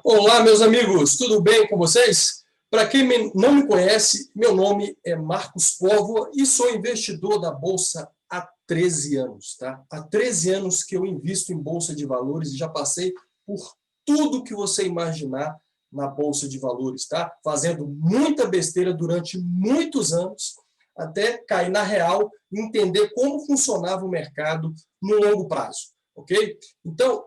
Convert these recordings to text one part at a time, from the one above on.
Olá, meus amigos, tudo bem com vocês? Para quem não me conhece, meu nome é Marcos Póvoa e sou investidor da Bolsa há 13 anos. Tá? Há 13 anos que eu invisto em Bolsa de Valores e já passei por tudo que você imaginar na Bolsa de Valores, tá? Fazendo muita besteira durante muitos anos, até cair na real e entender como funcionava o mercado no longo prazo, ok? Então,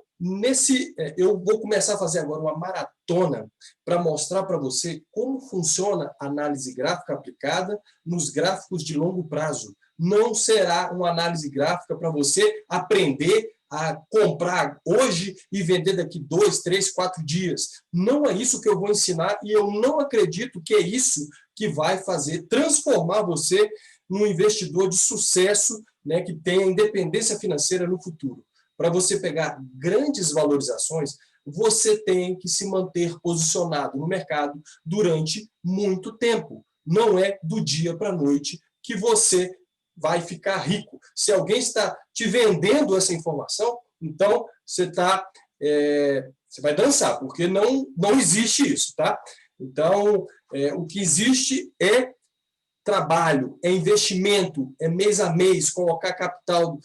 eu vou começar a fazer agora uma maratona para mostrar para você como funciona a análise gráfica aplicada nos gráficos de longo prazo. Não será uma análise gráfica para você aprender a comprar hoje e vender daqui 2, 3, 4 dias. Não é isso que eu vou ensinar e eu não acredito que é isso que vai transformar você num investidor de sucesso, né, que tenha independência financeira no futuro. Para você pegar grandes valorizações, você tem que se manter posicionado no mercado durante muito tempo. Não é do dia para a noite que você vai ficar rico. Se alguém está te vendendo essa informação, então você vai dançar, porque não existe isso, tá? Então, o que existe é trabalho, é investimento, é mês a mês, colocar capital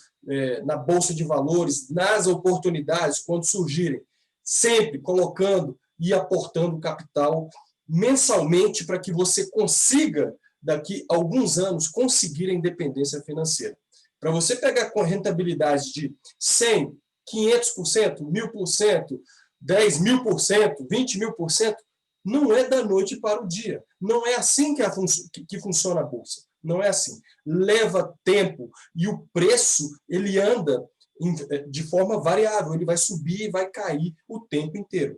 na Bolsa de Valores, nas oportunidades, quando surgirem, sempre colocando e aportando capital mensalmente para que você consiga, daqui a alguns anos, conseguir a independência financeira. Para você pegar com rentabilidade de 100%, 500%, 1000%, 10.000%, 20.000%, não é da noite para o dia. Não é assim que funciona a Bolsa. Não é assim. Leva tempo e o preço ele anda de forma variável. Ele vai subir e vai cair o tempo inteiro.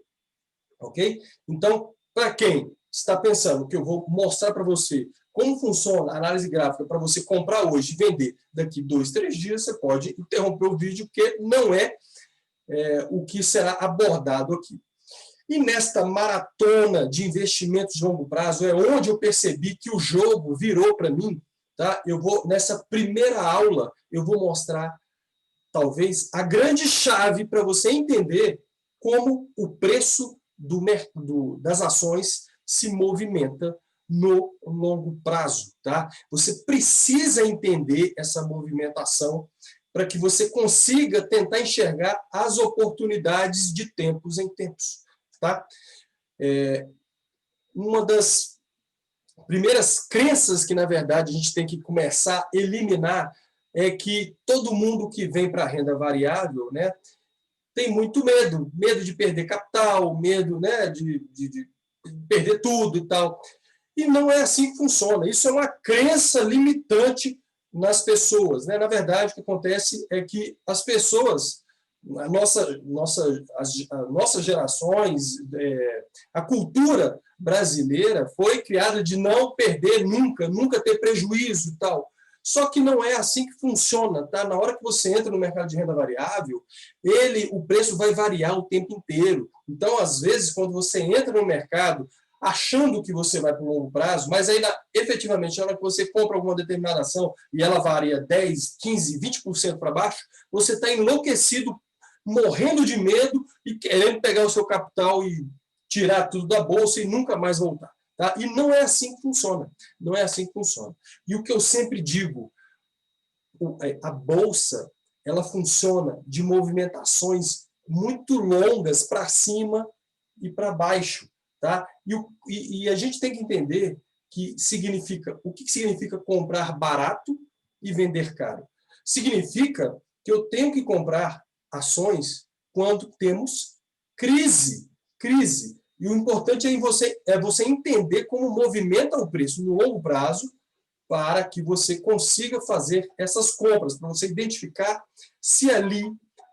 Ok? Então, para quem está pensando que eu vou mostrar para você como funciona a análise gráfica para você comprar hoje e vender daqui 2, 3 dias, você pode interromper o vídeo, porque não é o que será abordado aqui. E nesta maratona de investimentos de longo prazo é onde eu percebi que o jogo virou para mim. Tá? Nessa primeira aula, eu vou mostrar, talvez, a grande chave para você entender como o preço das ações se movimenta no longo prazo. Tá? Você precisa entender essa movimentação para que você consiga tentar enxergar as oportunidades de tempos em tempos. Tá? Uma das primeiras crenças que, na verdade, a gente tem que começar a eliminar é que todo mundo que vem para a renda variável, né, tem muito medo de perder capital, medo, né, de perder tudo e tal. E não é assim que funciona. Isso é uma crença limitante nas pessoas, né? Na verdade, o que acontece é que as pessoas, as nossas gerações, a cultura brasileira foi criada de não perder nunca, nunca ter prejuízo e tal. Só que não é assim que funciona, tá? Na hora que você entra no mercado de renda variável, o preço vai variar o tempo inteiro. Então, às vezes, quando você entra no mercado achando que você vai para o longo prazo, mas aí, efetivamente, na hora que você compra alguma determinada ação e ela varia 10, 15, 20% para baixo, você está enlouquecido, morrendo de medo e querendo pegar o seu capital e tirar tudo da bolsa e nunca mais voltar. Tá? E não é assim que funciona. Não é assim que funciona. E o que eu sempre digo, a bolsa ela funciona de movimentações muito longas para cima e para baixo. Tá? E a gente tem que entender o que significa comprar barato e vender caro. Significa que eu tenho que comprar ações quando temos crise. Crise. E o importante é você entender como movimenta o preço no longo prazo para que você consiga fazer essas compras, para você identificar se ali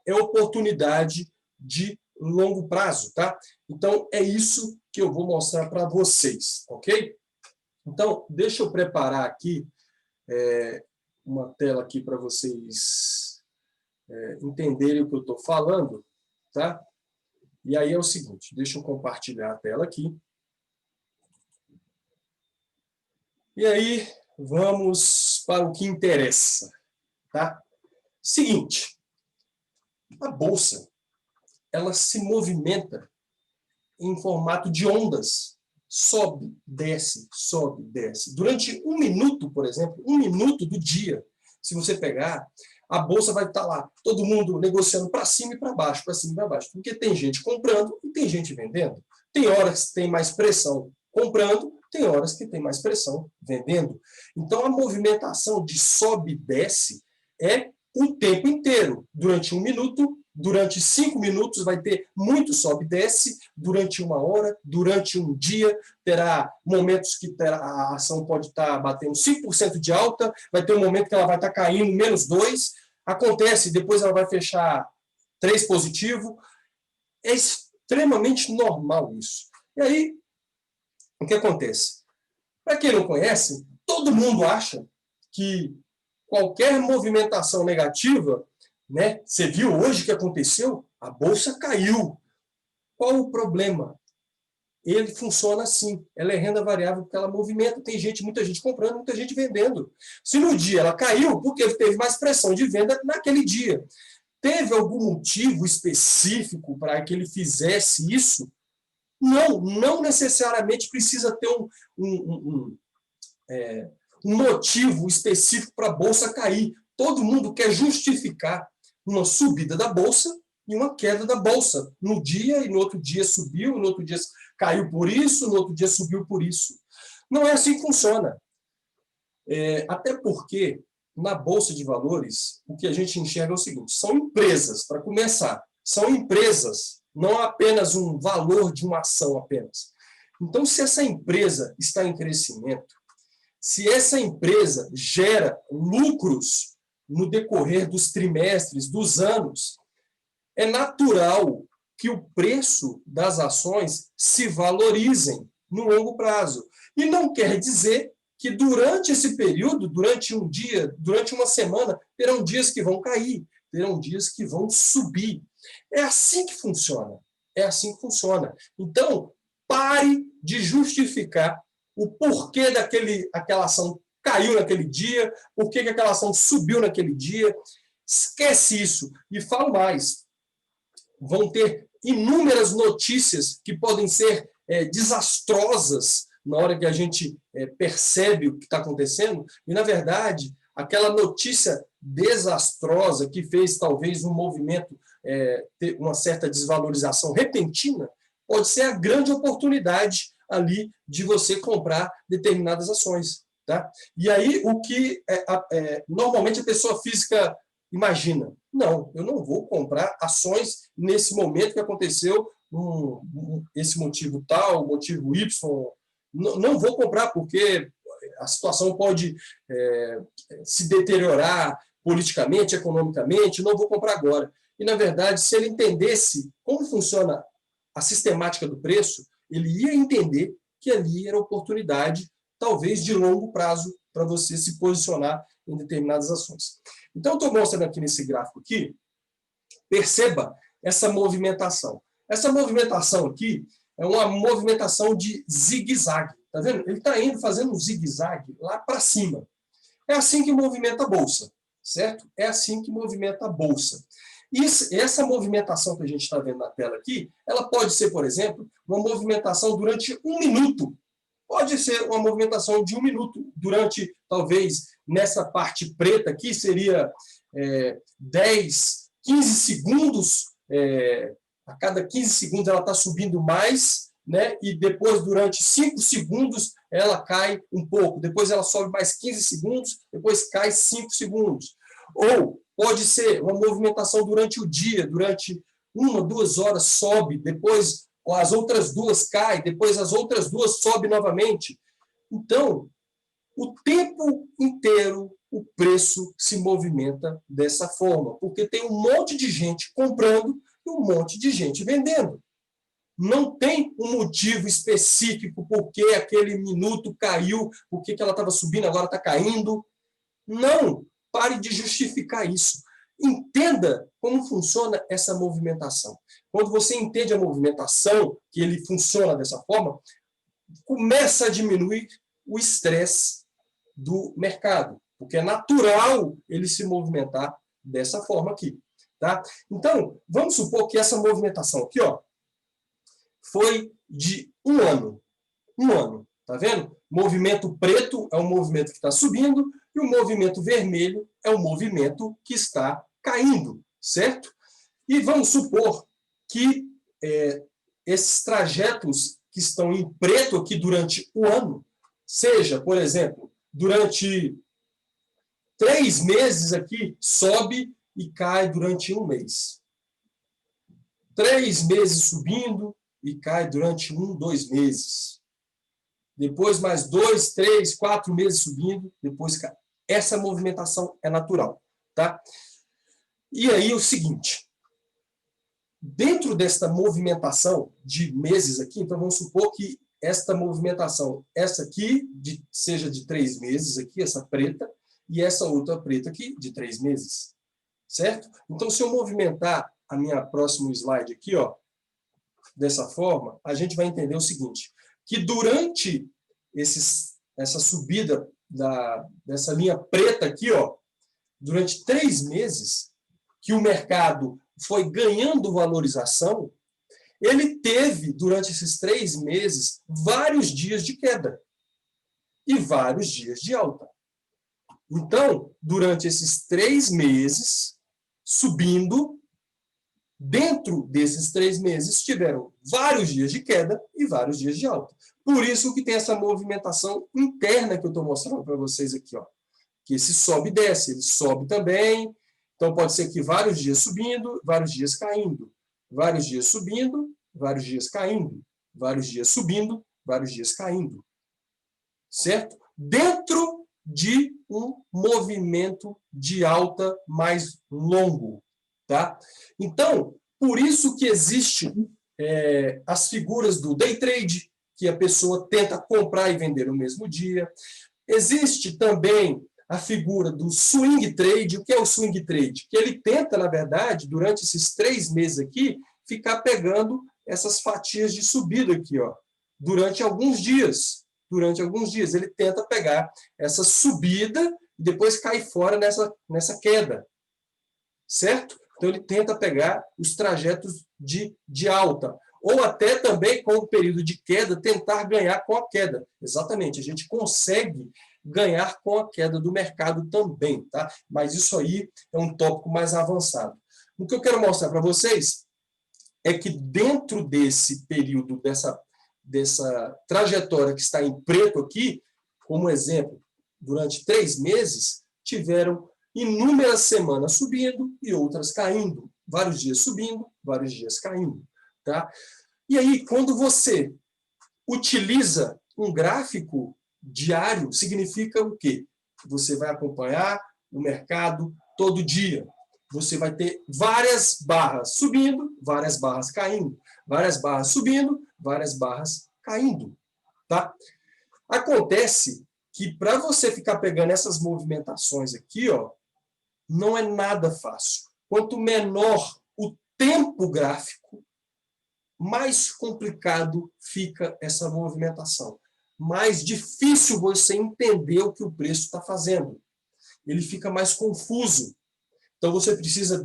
é oportunidade de longo prazo, tá? Então, é isso que eu vou mostrar para vocês, ok? Então, deixa eu preparar aqui uma tela aqui para vocês entenderem o que eu estou falando, tá? E aí é o seguinte, deixa eu compartilhar a tela aqui. E aí, vamos para o que interessa, tá? Seguinte, a bolsa, ela se movimenta em formato de ondas. Sobe, desce, sobe, desce. Durante um minuto, por exemplo, um minuto do dia, se você pegar, a bolsa vai estar lá, todo mundo negociando para cima e para baixo, para cima e para baixo. Porque tem gente comprando e tem gente vendendo. Tem horas que tem mais pressão comprando, tem horas que tem mais pressão vendendo. Então, a movimentação de sobe e desce é o tempo inteiro. Durante um minuto, durante 5 minutos vai ter muito sobe e desce, durante 1 hora, durante um dia, terá momentos que a ação pode estar batendo 5% de alta, vai ter um momento que ela vai estar caindo -2%, acontece, depois ela vai fechar 3 positivo. É extremamente normal isso. E aí, o que acontece? Para quem não conhece, todo mundo acha que qualquer movimentação negativa, né? Você viu hoje o que aconteceu? A bolsa caiu. Qual o problema? Ele funciona assim. Ela é renda variável porque ela movimenta. Tem gente, muita gente comprando, muita gente vendendo. Se no dia ela caiu, porque teve mais pressão de venda naquele dia. Teve algum motivo específico para que ele fizesse isso? Não, não necessariamente precisa ter um motivo específico para a bolsa cair. Todo mundo quer justificar uma subida da bolsa e uma queda da bolsa. No dia, e no outro dia subiu, no outro dia caiu por isso, no outro dia subiu por isso. Não é assim que funciona. Até porque, na Bolsa de Valores, o que a gente enxerga é o seguinte, são empresas, para começar, são empresas, não apenas um valor de uma ação apenas. Então, se essa empresa está em crescimento, se essa empresa gera lucros no decorrer dos trimestres, dos anos, é natural que o preço das ações se valorizem no longo prazo. E não quer dizer que durante esse período, durante um dia, durante uma semana, terão dias que vão cair, terão dias que vão subir. É assim que funciona. É assim que funciona. Então, pare de justificar o porquê aquela ação caiu naquele dia, por que aquela ação subiu naquele dia. Esquece isso. E falo mais. Vão ter inúmeras notícias que podem ser desastrosas na hora que a gente percebe o que está acontecendo. E, na verdade, aquela notícia desastrosa que fez talvez um movimento ter uma certa desvalorização repentina, pode ser a grande oportunidade ali de você comprar determinadas ações. Tá? E aí, o que normalmente a pessoa física imagina, não, eu não vou comprar ações nesse momento que aconteceu esse motivo tal, motivo Y, não vou comprar porque a situação pode se deteriorar politicamente, economicamente, não vou comprar agora. E, na verdade, se ele entendesse como funciona a sistemática do preço, ele ia entender que ali era oportunidade, talvez de longo prazo, para você se posicionar em determinadas ações. Então, eu estou mostrando aqui nesse gráfico aqui, perceba essa movimentação. Essa movimentação aqui é uma movimentação de zigue-zague. Está vendo? Ele está indo fazendo um zigue-zague lá para cima. É assim que movimenta a bolsa, certo? É assim que movimenta a bolsa. Essa movimentação que a gente está vendo na tela aqui, ela pode ser, por exemplo, uma movimentação durante um minuto. Pode ser uma movimentação de um minuto, durante, talvez, nessa parte preta aqui, seria 10, 15 segundos, a cada 15 segundos ela está subindo mais, né? E depois, durante 5 segundos, ela cai um pouco, depois ela sobe mais 15 segundos, depois cai 5 segundos. Ou pode ser uma movimentação durante o dia, durante 1, 2 horas sobe, depois as outras 2 caem, depois as outras 2 sobem novamente. Então, o tempo inteiro o preço se movimenta dessa forma, porque tem um monte de gente comprando e um monte de gente vendendo. Não tem um motivo específico por que aquele minuto caiu, por que ela estava subindo, agora está caindo. Não, pare de justificar isso. Entenda como funciona essa movimentação. Quando você entende a movimentação, que ele funciona dessa forma, começa a diminuir o estresse do mercado, porque é natural ele se movimentar dessa forma aqui. Tá? Então, vamos supor que essa movimentação aqui, ó, foi de um ano. Um ano, tá vendo? Movimento preto é o movimento que está subindo e o movimento vermelho é o movimento que está caindo, certo? E vamos supor que esses trajetos que estão em preto aqui durante o ano, seja, por exemplo, durante 3 meses aqui, sobe e cai durante um mês. 3 meses subindo e cai durante 1, 2 meses. Depois mais 2, 3, 4 meses subindo, depois cai. Essa movimentação é natural, tá? E aí o seguinte, dentro desta movimentação de meses aqui, então vamos supor que esta movimentação, essa aqui, seja de 3 meses aqui, essa preta, e essa outra preta aqui, de 3 meses, certo? Então, se eu movimentar a minha próximo slide aqui, ó, dessa forma, a gente vai entender o seguinte, que durante essa subida dessa linha preta aqui, ó, durante 3 meses, que o mercado foi ganhando valorização, ele teve, durante esses 3 meses, vários dias de queda e vários dias de alta. Então, durante esses 3 meses, subindo, dentro desses 3 meses, tiveram vários dias de queda e vários dias de alta. Por isso que tem essa movimentação interna que eu estou mostrando para vocês aqui, ó, que esse sobe e desce, ele sobe também. Então, pode ser que vários dias subindo, vários dias caindo. Vários dias subindo, vários dias caindo. Vários dias subindo, vários dias caindo. Certo? Dentro de um movimento de alta mais longo. Tá? Então, por isso que existe as figuras do day trade, que a pessoa tenta comprar e vender no mesmo dia. Existe também a figura do swing trade. O que é o swing trade? Que ele tenta, na verdade, durante esses 3 meses aqui, ficar pegando essas fatias de subida aqui, ó, durante alguns dias. Durante alguns dias. Ele tenta pegar essa subida e depois cai fora nessa queda. Certo? Então, ele tenta pegar os trajetos de alta. Ou até também, com o período de queda, tentar ganhar com a queda. Exatamente. A gente consegue ganhar com a queda do mercado também, tá? Mas isso aí é um tópico mais avançado. O que eu quero mostrar para vocês é que dentro desse período, dessa trajetória que está em preto aqui, como exemplo, durante 3 meses, tiveram inúmeras semanas subindo e outras caindo. Vários dias subindo, vários dias caindo, tá? E aí, quando você utiliza um gráfico diário, significa o quê? Você vai acompanhar o mercado todo dia. Você vai ter várias barras subindo, várias barras caindo. Várias barras subindo, várias barras caindo. Tá? Acontece que para você ficar pegando essas movimentações aqui, ó, não é nada fácil. Quanto menor o tempo gráfico, mais complicado fica essa movimentação. Mais difícil você entender o que o preço está fazendo. Ele fica mais confuso. Então, você precisa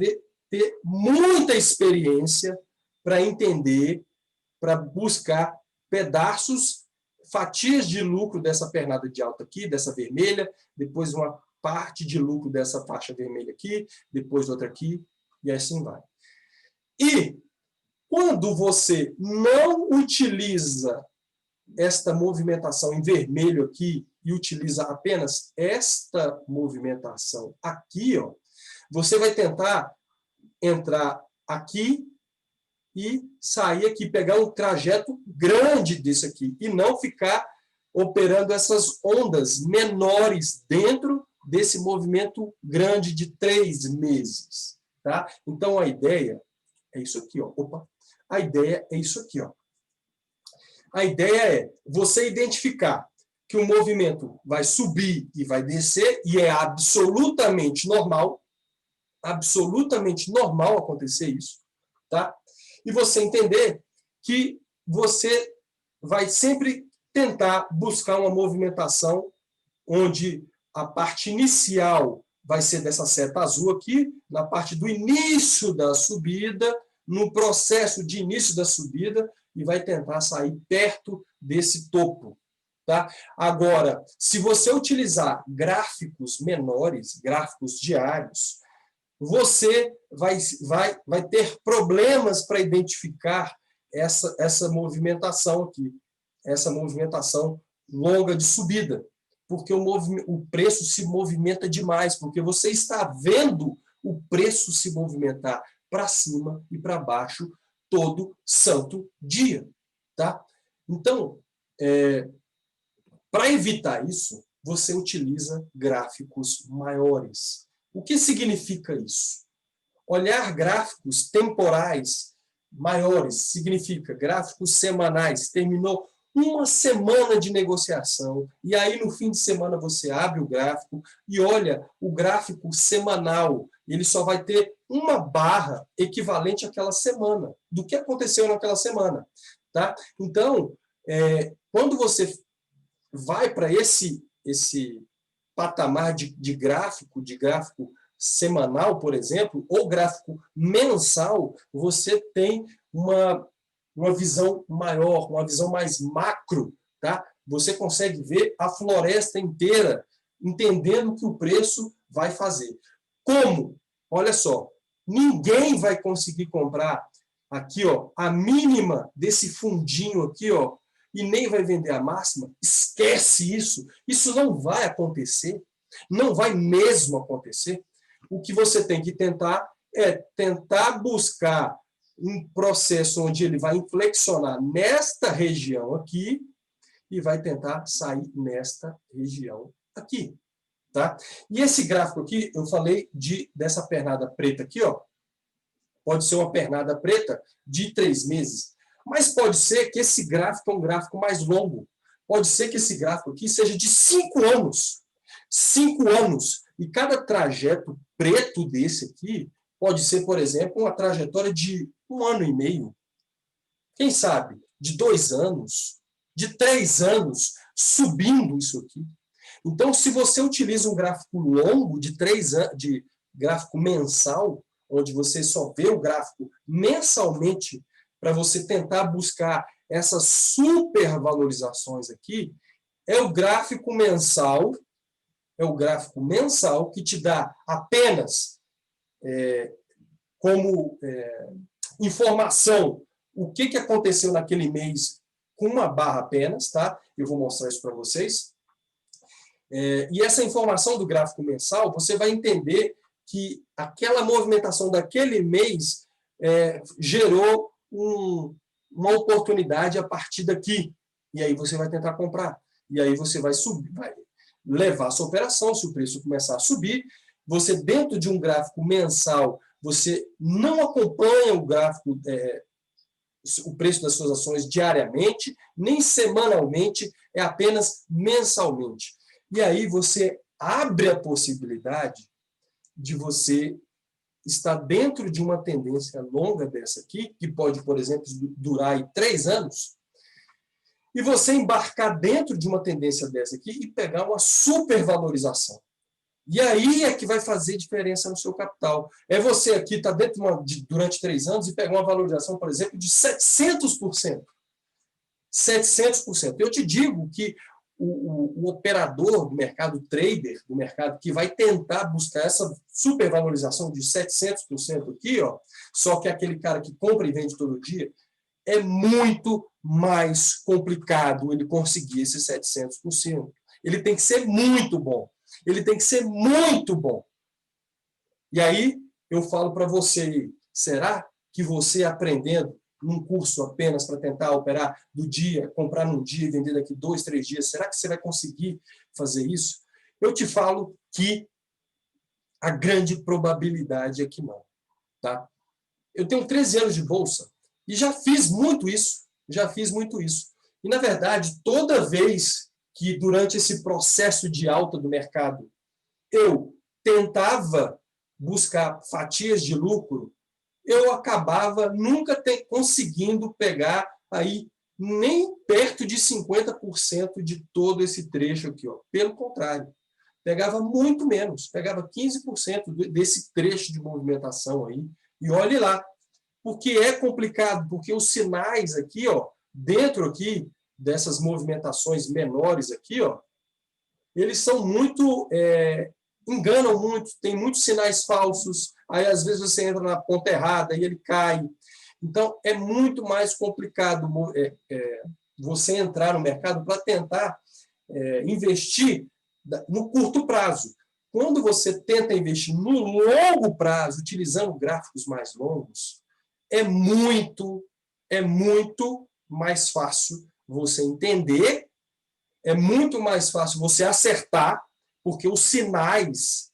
ter muita experiência para entender, para buscar pedaços, fatias de lucro dessa pernada de alta aqui, dessa vermelha, depois uma parte de lucro dessa faixa vermelha aqui, depois outra aqui, e assim vai. E quando você não utiliza esta movimentação em vermelho aqui e utiliza apenas esta movimentação aqui, ó, você vai tentar entrar aqui e sair aqui, pegar um trajeto grande desse aqui e não ficar operando essas ondas menores dentro desse movimento grande de 3 meses. Tá? Então, a ideia é isso aqui. Ó. Opa. A ideia é isso aqui. Ó. A ideia é você identificar que o movimento vai subir e vai descer, e é absolutamente normal acontecer isso, tá? E você entender que você vai sempre tentar buscar uma movimentação onde a parte inicial vai ser dessa seta azul aqui, na parte do início da subida, no processo de início da subida, e vai tentar sair perto desse topo. Tá? Agora, se você utilizar gráficos menores, gráficos diários, você vai ter problemas para identificar essa movimentação aqui, essa movimentação longa de subida, porque o preço se movimenta demais, porque você está vendo o preço se movimentar para cima e para baixo todo santo dia. Tá? Então, para evitar isso, você utiliza gráficos maiores. O que significa isso? Olhar gráficos temporais maiores significa gráficos semanais. Terminou uma semana de negociação, e aí no fim de semana você abre o gráfico e olha o gráfico semanal. Ele só vai ter uma barra equivalente àquela semana, do que aconteceu naquela semana. Tá? Então, quando você vai para esse patamar de gráfico semanal, por exemplo, ou gráfico mensal, você tem uma visão maior, uma visão mais macro. Tá? Você consegue ver a floresta inteira, entendendo o que o preço vai fazer. Como? Olha só, ninguém vai conseguir comprar aqui, ó, a mínima desse fundinho aqui, ó, e nem vai vender a máxima. Esquece isso. Isso não vai acontecer. Não vai mesmo acontecer. O que você tem que tentar é tentar buscar um processo onde ele vai inflexionar nesta região aqui e vai tentar sair nesta região aqui. Tá? E esse gráfico aqui, eu falei dessa pernada preta aqui, ó, pode ser uma pernada preta de 3 meses. Mas pode ser que esse gráfico é um gráfico mais longo. Pode ser que esse gráfico aqui seja de 5 anos. 5 anos. E cada trajeto preto desse aqui pode ser, por exemplo, uma trajetória de 1 ano e meio. Quem sabe? De 2 anos. De 3 anos. Subindo isso aqui. Então, se você utiliza um gráfico longo de 3 anos, de gráfico mensal, onde você só vê o gráfico mensalmente, para você tentar buscar essas supervalorizações aqui, é o gráfico mensal que te dá apenas como informação o que aconteceu naquele mês com uma barra apenas, tá? Eu vou mostrar isso para vocês. E essa informação do gráfico mensal, você vai entender que aquela movimentação daquele mês gerou uma oportunidade a partir daqui. E aí você vai tentar comprar. E aí você vai subir, vai levar a sua operação, se o preço começar a subir. Você, dentro de um gráfico mensal, você não acompanha o gráfico, o preço das suas ações diariamente, nem semanalmente, é apenas mensalmente. E aí você abre a possibilidade de você estar dentro de uma tendência longa dessa aqui, que pode, por exemplo, durar aí 3 anos, e você embarcar dentro de uma tendência dessa aqui e pegar uma supervalorização. E aí é que vai fazer diferença no seu capital. É você aqui estar dentro durante 3 anos e pegar uma valorização, por exemplo, de 700%. 700%. Eu te digo que o operador do mercado, o trader do mercado, que vai tentar buscar essa supervalorização de 700% aqui, ó, só que aquele cara que compra e vende todo dia, é muito mais complicado ele conseguir esse 700%. Ele tem que ser muito bom. Ele tem que ser muito bom. E aí, eu falo para você, será que você aprendendo num curso apenas para tentar operar do dia, comprar num dia e vender daqui 2, 3 dias, será que você vai conseguir fazer isso? Eu te falo que a grande probabilidade é que não. Tá? Eu tenho 13 anos de bolsa e já fiz muito isso. E, na verdade, toda vez que durante esse processo de alta do mercado eu tentava buscar fatias de lucro, eu acabava nunca conseguindo pegar aí nem perto de 50% de todo esse trecho aqui. Ó. Pelo contrário, pegava muito menos, pegava 15% desse trecho de movimentação aí. E olhe lá, Por que é complicado? Porque os sinais aqui, ó, dentro aqui dessas movimentações menores aqui, ó, eles são muito, enganam muito, tem muitos sinais falsos, aí às vezes você entra na ponta errada e ele cai. Então, é muito mais complicado você entrar no mercado para tentar investir no curto prazo. Quando você tenta investir no longo prazo, utilizando gráficos mais longos, é muito mais fácil você entender, é muito mais fácil você acertar, porque os sinais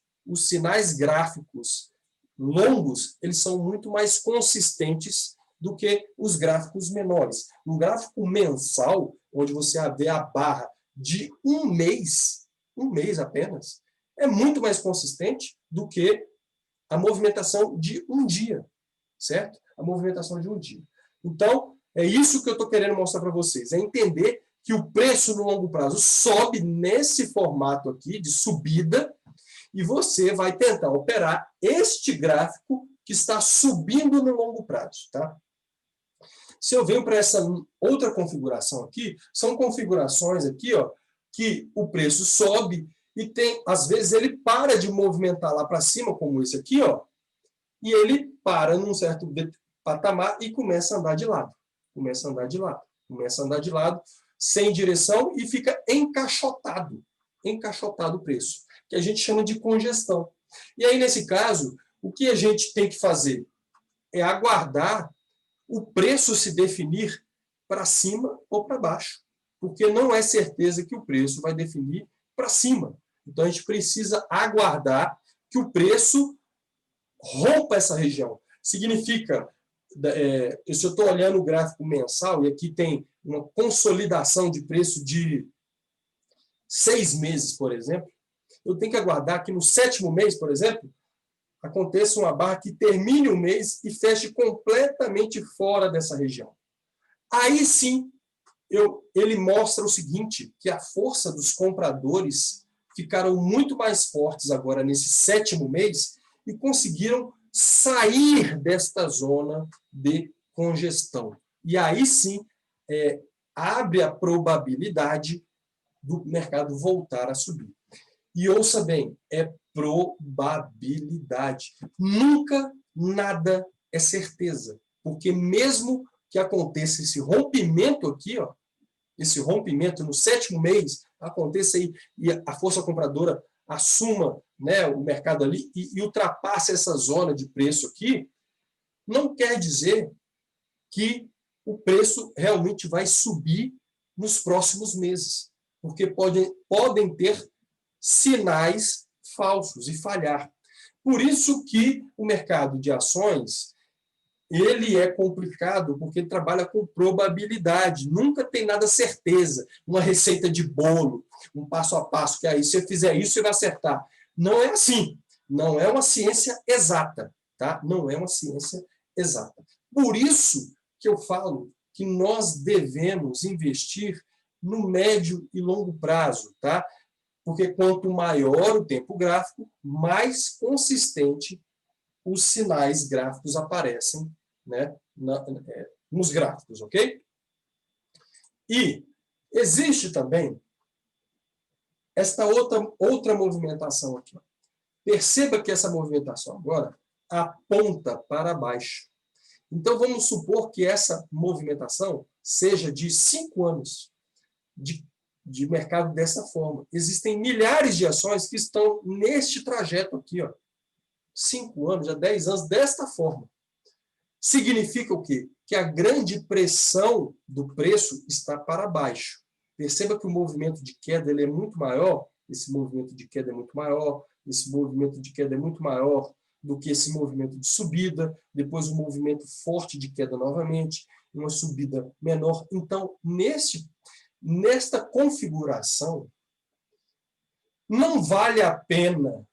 gráficos longos, eles são muito mais consistentes do que os gráficos menores. Um gráfico mensal, onde você vê a barra de um mês apenas, é muito mais consistente do que a movimentação de um dia, certo? A movimentação de um dia. Então, é isso que eu estou querendo mostrar para vocês, é entender que o preço no longo prazo sobe nesse formato aqui de subida e você vai tentar operar este gráfico que está subindo no longo prazo, tá? Se eu venho para essa outra configuração aqui, são configurações aqui, ó, que o preço sobe e tem, às vezes ele para de movimentar lá para cima, como esse aqui, ó, e ele para num certo patamar e começa a andar de lado. Começa a andar de lado. Começa a andar de lado, sem direção, e fica encaixotado. Encaixotado o preço, que a gente chama de congestão. E aí, nesse caso, o que a gente tem que fazer? É aguardar o preço se definir para cima ou para baixo. Porque não é certeza que o preço vai definir para cima. Então, a gente precisa aguardar que o preço rompa essa região. Significa, se eu estou olhando o gráfico mensal, e aqui tem uma consolidação de preço de 6 meses, por exemplo, eu tenho que aguardar que no 7º mês, por exemplo, aconteça uma barra que termine o mês e feche completamente fora dessa região. Aí sim, ele mostra o seguinte, que a força dos compradores ficaram muito mais fortes agora nesse 7º mês e conseguiram sair desta zona de congestão. E aí sim, abre a probabilidade do mercado voltar a subir. E ouça bem, é probabilidade. Nunca nada é certeza. Porque mesmo que aconteça esse rompimento aqui, ó, esse rompimento no 7º mês, aconteça aí e a força compradora assuma, né, o mercado ali e ultrapasse essa zona de preço aqui, não quer dizer que o preço realmente vai subir nos próximos meses. Porque podem ter sinais falsos e falhar. Por isso que o mercado de ações ele é complicado, porque ele trabalha com probabilidade. Nunca tem nada certeza. Uma receita de bolo, um passo a passo, que aí, se você fizer isso, você vai acertar. Não é assim. Não é uma ciência exata. Tá? Não é uma ciência exata. Por isso que eu falo que nós devemos investir no médio e longo prazo, tá? Porque quanto maior o tempo gráfico, mais consistente os sinais gráficos aparecem, né, nos gráficos, ok? E existe também esta outra movimentação aqui. Perceba que essa movimentação agora aponta para baixo. Então, vamos supor que essa movimentação seja de 5 anos de mercado dessa forma. Existem milhares de ações que estão neste trajeto aqui, ó. 5 anos, já 10 anos, desta forma. Significa o quê? Que a grande pressão do preço está para baixo. Perceba que o movimento de queda ele é muito maior, esse movimento de queda é muito maior, esse movimento de queda é muito maior do que esse movimento de subida, depois um movimento forte de queda novamente, uma subida menor. Então, nesta configuração, não vale a pena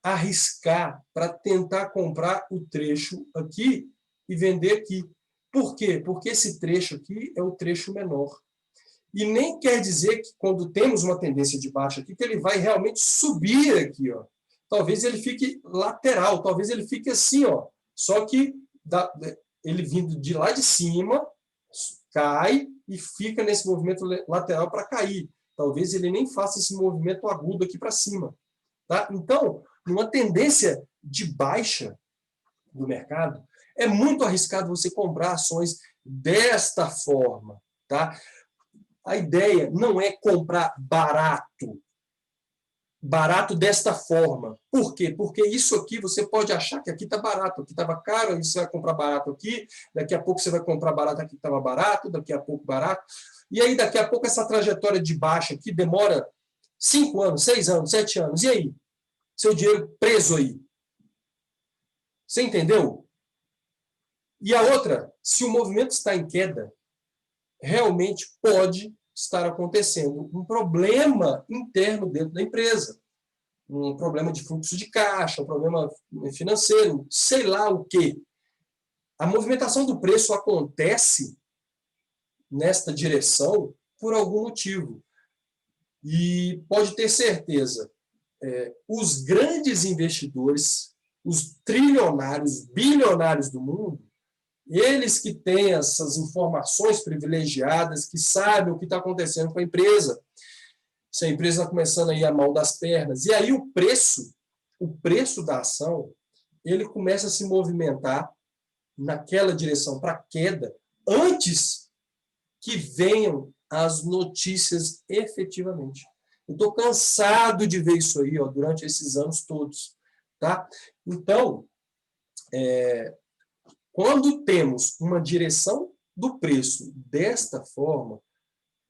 arriscar para tentar comprar o trecho aqui e vender aqui. Por quê? Porque esse trecho aqui é o trecho menor. E nem quer dizer que quando temos uma tendência de baixa aqui, que ele vai realmente subir aqui, ó. Talvez ele fique lateral, talvez ele fique assim, ó. Só que ele vindo de lá de cima, cai e fica nesse movimento lateral para cair. Talvez ele nem faça esse movimento agudo aqui para cima. Tá? Então, numa tendência de baixa do mercado, é muito arriscado você comprar ações desta forma. Tá? A ideia não é comprar barato desta forma. Por quê? Porque isso aqui você pode achar que aqui está barato, aqui estava caro, aí você vai comprar barato aqui, daqui a pouco você vai comprar barato aqui que estava barato, daqui a pouco barato. E aí, daqui a pouco, essa trajetória de baixa aqui demora 5 anos, 6 anos, 7 anos. E aí? Seu dinheiro preso aí. Você entendeu? E a outra, se o movimento está em queda, realmente pode estar acontecendo um problema interno dentro da empresa. Um problema de fluxo de caixa, um problema financeiro, sei lá o quê. A movimentação do preço acontece nesta direção por algum motivo. E pode ter certeza, os grandes investidores, os trilionários, bilionários do mundo, eles que têm essas informações privilegiadas, que sabem o que está acontecendo com a empresa. Se a empresa está começando a ir a mal das pernas. E aí o preço da ação, ele começa a se movimentar naquela direção para queda, antes que venham as notícias efetivamente. Eu estou cansado de ver isso aí, ó, durante esses anos todos. Tá? Então, quando temos uma direção do preço desta forma,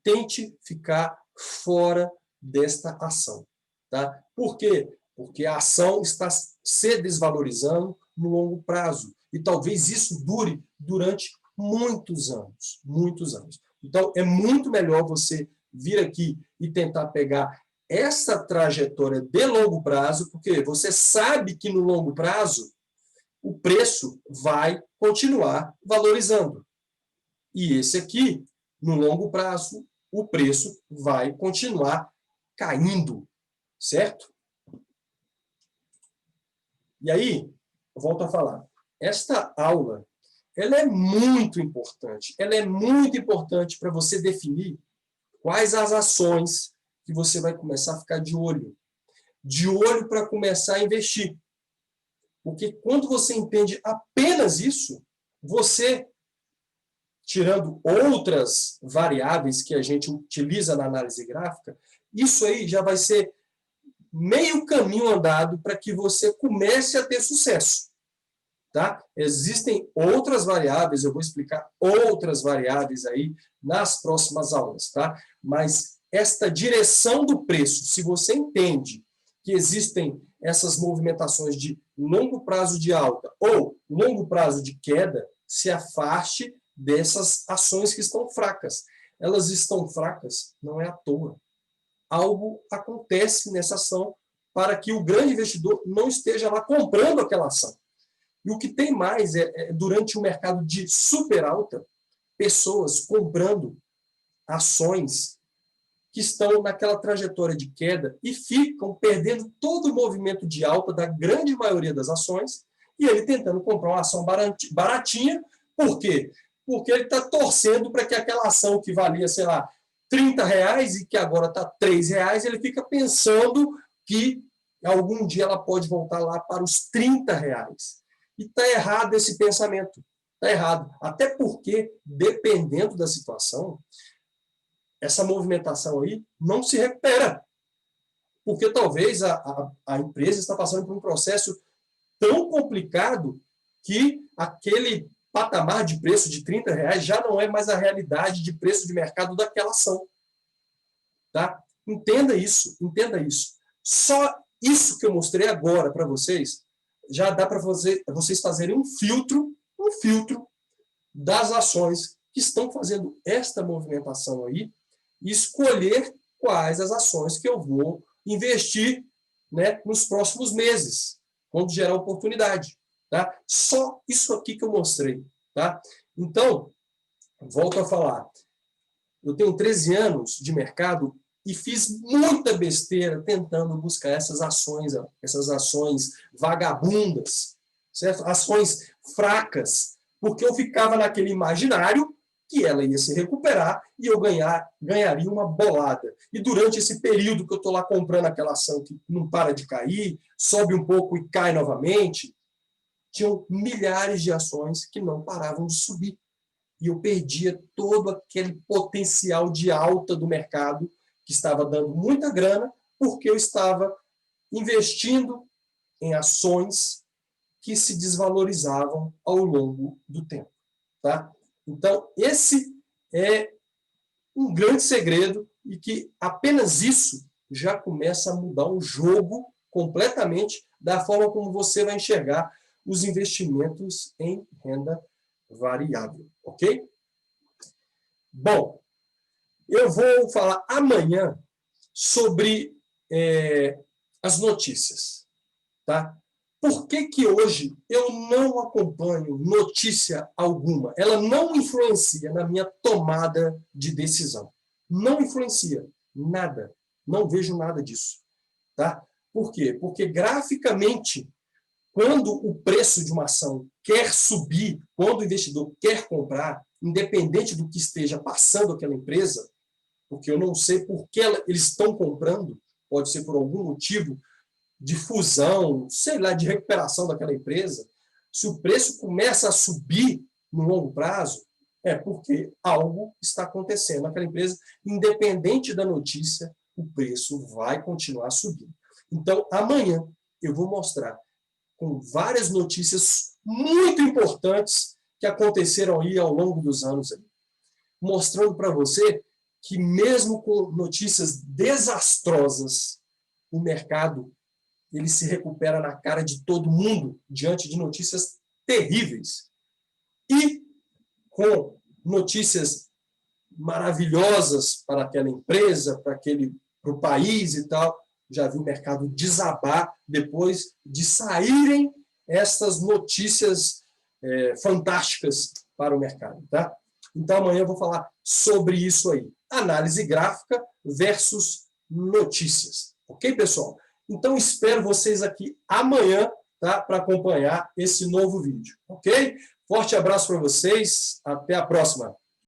tente ficar fora desta ação. Tá? Por quê? Porque a ação está se desvalorizando no longo prazo. E talvez isso dure durante muitos anos. Muitos anos. Então, é muito melhor você vir aqui e tentar pegar essa trajetória de longo prazo, porque você sabe que no longo prazo o preço vai continuar valorizando. E esse aqui, no longo prazo, o preço vai continuar caindo, certo? E aí, eu volto a falar, esta aula, ela é muito importante. Ela é muito importante para você definir quais as ações que você vai começar a ficar de olho. De olho para começar a investir. Porque quando você entende apenas isso, você, tirando outras variáveis que a gente utiliza na análise gráfica, isso aí já vai ser meio caminho andado para que você comece a ter sucesso. Tá? Existem outras variáveis, eu vou explicar outras variáveis aí nas próximas aulas, tá? Mas esta direção do preço, se você entende que existem essas movimentações de longo prazo de alta ou longo prazo de queda, se afaste dessas ações que estão fracas. Elas estão fracas, não é à toa. Algo acontece nessa ação para que o grande investidor não esteja lá comprando aquela ação. E o que tem mais durante o mercado de super alta, pessoas comprando ações que estão naquela trajetória de queda e ficam perdendo todo o movimento de alta da grande maioria das ações, e ele tentando comprar uma ação baratinha. Por quê? Porque ele está torcendo para que aquela ação que valia, sei lá, R$30 e que agora está R$3, ele fica pensando que algum dia ela pode voltar lá para os R$30. E está errado esse pensamento. Está errado. Até porque, dependendo da situação, essa movimentação aí não se recupera. Porque talvez a empresa está passando por um processo tão complicado que aquele patamar de preço de R$30 já não é mais a realidade de preço de mercado daquela ação. Tá? Entenda isso, entenda isso. Só isso que eu mostrei agora para vocês, já dá para vocês fazerem um filtro das ações que estão fazendo esta movimentação aí e escolher quais as ações que eu vou investir, né, nos próximos meses, quando gerar oportunidade. Tá? Só isso aqui que eu mostrei. Tá? Então, volto a falar. Eu tenho 13 anos de mercado e fiz muita besteira tentando buscar essas ações vagabundas, certo? Ações fracas, porque eu ficava naquele imaginário que ela ia se recuperar e eu ganharia uma bolada. E durante esse período que eu estou lá comprando aquela ação que não para de cair, sobe um pouco e cai novamente, tinham milhares de ações que não paravam de subir. E eu perdia todo aquele potencial de alta do mercado, que estava dando muita grana, porque eu estava investindo em ações que se desvalorizavam ao longo do tempo. Tá? Então, esse é um grande segredo e que apenas isso já começa a mudar o jogo completamente da forma como você vai enxergar os investimentos em renda variável, ok? Bom, eu vou falar amanhã sobre as notícias, tá? Por que que hoje eu não acompanho notícia alguma? Ela não influencia na minha tomada de decisão. Não influencia nada. Não vejo nada disso, tá? Por quê? Porque graficamente, quando o preço de uma ação quer subir, quando o investidor quer comprar, independente do que esteja passando aquela empresa, porque eu não sei por que eles estão comprando, pode ser por algum motivo de fusão, sei lá, de recuperação daquela empresa, se o preço começa a subir no longo prazo, é porque algo está acontecendo naquela empresa, independente da notícia, o preço vai continuar subindo. Então, amanhã eu vou mostrar com várias notícias muito importantes que aconteceram aí ao longo dos anos, aí, mostrando para você que mesmo com notícias desastrosas, o mercado ele se recupera na cara de todo mundo diante de notícias terríveis. E com notícias maravilhosas para aquela empresa, para o país e tal, já vi o mercado desabar depois de saírem essas notícias fantásticas para o mercado, tá? Então amanhã eu vou falar sobre isso aí. Análise gráfica versus notícias. Ok, pessoal? Então, espero vocês aqui amanhã, tá, para acompanhar esse novo vídeo, ok? Forte abraço para vocês, até a próxima.